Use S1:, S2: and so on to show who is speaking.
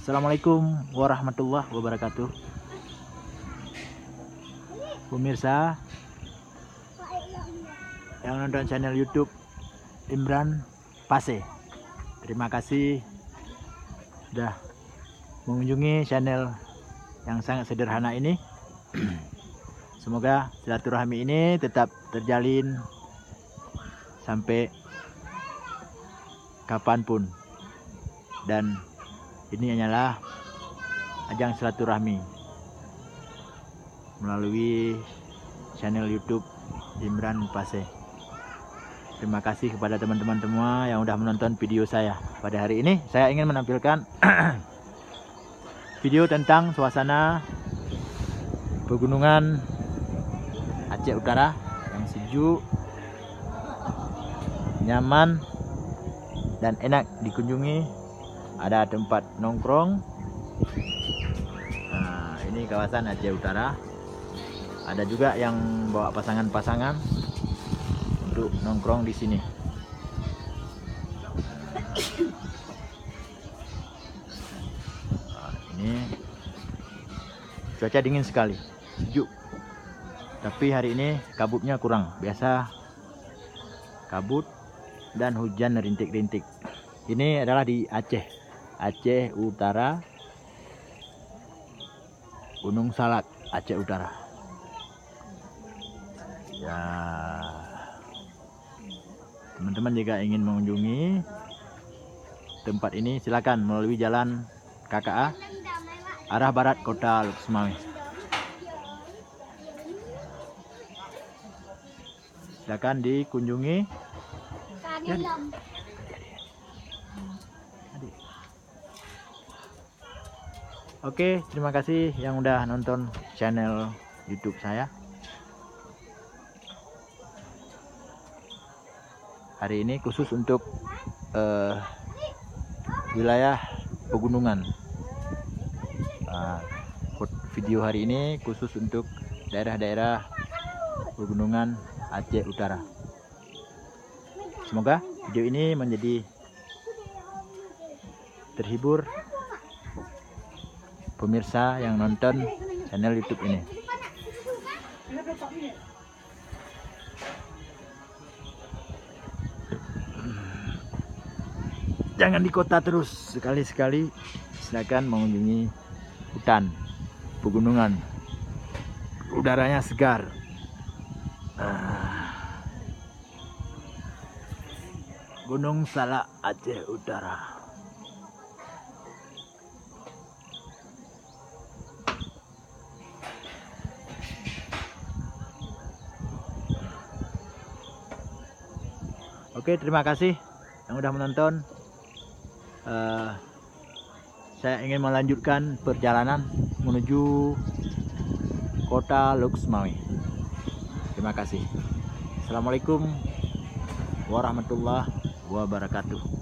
S1: Assalamualaikum warahmatullahi wabarakatuh. Pemirsa yang nonton channel YouTube Imran Pase, terima kasih sudah mengunjungi channel yang sangat sederhana ini. Semoga silaturahmi ini tetap terjalin sampai kapanpun, dan ini hanyalah ajang silaturahmi melalui channel YouTube Imran Pase. Terima kasih kepada teman-teman semua yang sudah menonton video saya. Pada hari ini saya ingin menampilkan video tentang suasana pegunungan Aceh Utara yang sejuk, nyaman, dan enak dikunjungi. Ada tempat nongkrong. Nah, ini kawasan Aceh Utara. Ada juga yang bawa pasangan-pasangan untuk nongkrong di sini. Nah, ini cuaca dingin sekali, sejuk. Tapi hari ini kabutnya kurang. Biasa kabut dan hujan rintik-rintik. Ini adalah di Aceh Utara, Gunung Salak, Aceh Utara. Ya, teman-teman jika ingin mengunjungi tempat ini, silakan melalui jalan KKA arah barat Kota Luxmawi. Silakan dikunjungi. Oke, terima kasih yang udah nonton channel YouTube saya. Hari ini khusus untuk wilayah pegunungan. Video hari ini khusus untuk daerah-daerah pegunungan Aceh Utara. Semoga video ini menjadi terhibur pemirsa yang nonton channel YouTube ini. Jangan di kota terus, sekali-sekali silakan mengunjungi hutan pegunungan. Udaranya segar. Gunung Salak, Aceh Utara. Oke, terima kasih yang udah menonton. Saya ingin melanjutkan perjalanan menuju Kota Luxmawi. Terima kasih. Assalamualaikum warahmatullahi wabarakatuh.